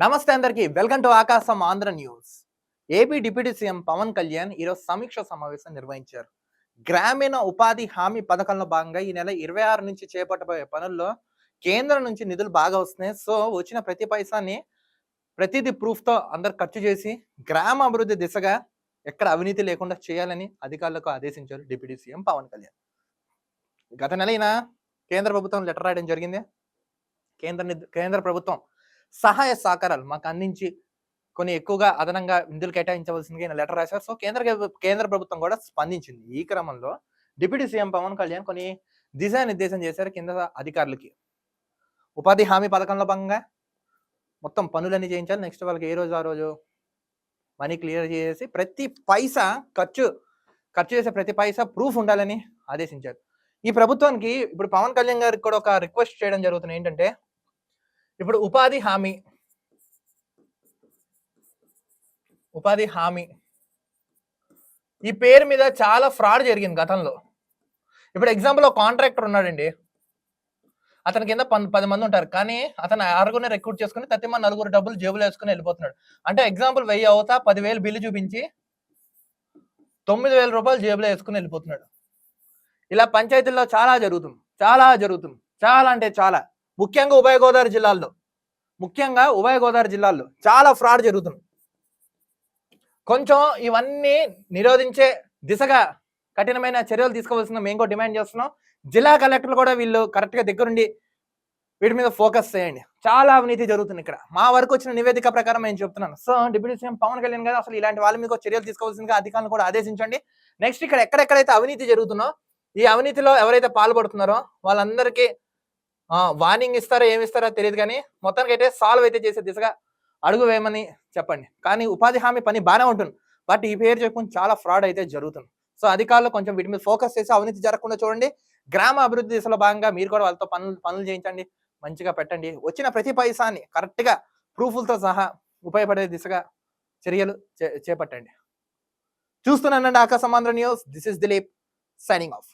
నమస్తే అందరికి welcome to Aakasam Andhra news. AP deputy CM Pawan Kalyan ఈరోజు సమీక్ష సమావేశం నిర్వహించారు. గ్రామీణ ఉపాధి హామీ పథకంలో భాగంగా ఈ నెల 26 నుంచి చేపట్టబోయే పనుల్లో కేంద్రం నుంచి నిధులు బాగా వస్తున్నాయి. సో వచ్చిన ప్రతి పైసాని ప్రతిదీ ప్రూఫ్తో అందరు ఖర్చు చేసి గ్రామ అభివృద్ధి దిశగా ఎక్కడ అవినీతి లేకుండా చేయాలని అధికారులకు ఆదేశించారు డిప్యూటీ సీఎం పవన్ కళ్యాణ్. గత నెల ఈయన కేంద్ర ప్రభుత్వం లెటర్ రాయడం జరిగింది. కేంద్ర ప్రభుత్వం సహాయ సహకారాలు మాకు అందించి కొన్ని ఎక్కువగా అదనంగా నిధులు కేటాయించవలసిందిగా లెటర్ రాశారు. సో కేంద్ర ప్రభుత్వం కూడా స్పందించింది. ఈ క్రమంలో డిప్యూటీ సీఎం పవన్ కళ్యాణ్ కొన్ని దిశానిర్దేశం చేశారు కింద అధికారులకి. ఉపాధి హామీ పథకంలో భాగంగా మొత్తం పనులన్నీ చేయించాలి. నెక్స్ట్ వాళ్ళకి ఏ రోజు ఆ రోజు మనీ క్లియర్ చేసి ప్రతి పైసా ఖర్చు చేసే ప్రతి పైసా ప్రూఫ్ ఉండాలని ఆదేశించారు. ఈ ప్రభుత్వానికి ఇప్పుడు పవన్ కళ్యాణ్ గారికి కూడా ఒక రిక్వెస్ట్ చేయడం జరుగుతుంది. ఏంటంటే ఇప్పుడు ఉపాధి హామీ ఈ పేరు మీద చాలా ఫ్రాడ్ జరిగింది గతంలో. ఇప్పుడు ఎగ్జాంపుల్ ఒక కాంట్రాక్టర్ ఉన్నాడండి, అతని కింద 10 మంది ఉంటారు, కానీ అతను ఆరుగురిని రిక్రూట్ చేసుకుని ప్రతి మంది 4 డబ్బులు జేబులు వేసుకుని వెళ్ళిపోతున్నాడు. అంటే ఎగ్జాంపుల్ 1000 అవుతా 10,000 బిల్లు చూపించి 9,000 రూపాయలు జేబులో వేసుకుని వెళ్ళిపోతున్నాడు. ఇలా పంచాయతీల్లో చాలా జరుగుతుంది. చాలా అంటే చాలా, ముఖ్యంగా ఉభయ గోదావరి జిల్లాల్లో చాలా ఫ్రాడ్ జరుగుతుంది. కొంచెం ఇవన్నీ నిరోధించే దిశగా కఠినమైన చర్యలు తీసుకోవాల్సిన మేము కూడా డిమాండ్ చేస్తున్నాం. జిల్లా కలెక్టర్లు కూడా వీళ్ళు కరెక్ట్గా దగ్గరుండి వీటి మీద ఫోకస్ చేయండి. చాలా అవినీతి జరుగుతుంది ఇక్కడ. మా వరకు వచ్చిన నివేదిక ప్రకారం నేను చెప్తున్నాను. So deputy CM Pawan Kalyan గారు అసలు ఇలాంటి వాళ్ళ మీద చర్యలు తీసుకోవాల్సిందిగా అధికారులను కూడా ఆదేశించండి. నెక్స్ట్ ఇక్కడ ఎక్కడెక్కడైతే అవినీతి జరుగుతుందో ఈ అవినీతిలో ఎవరైతే పాల్పడుతున్నారో వాళ్ళందరికీ వార్నింగ్ ఇస్తారో ఏమిస్తారో తెలియదు, కానీ మొత్తానికి అయితే సాల్వ్ అయితే చేసే దిశగా అడుగు వేయమని చెప్పండి. కానీ ఉపాధి హామీ పని బాగానే ఉంటుంది, బట్ ఈ పేరు చెప్పుకుని చాలా ఫ్రాడ్ అయితే జరుగుతుంది. సో అధికారులు కొంచెం వీటి మీద ఫోకస్ చేసి అవినీతి జరగకుండా చూడండి. గ్రామ అభివృద్ధి దిశలో భాగంగా మీరు కూడా వాళ్ళతో పనులు చేయించండి, మంచిగా పెట్టండి. వచ్చిన ప్రతి పైసాని కరెక్ట్గా ప్రూఫ్లతో సహా ఉపయోగపడే దిశగా చర్యలు చేపట్టండి. చూస్తున్నానండి ఆకాశం Andhra news. This is Dilip signing off.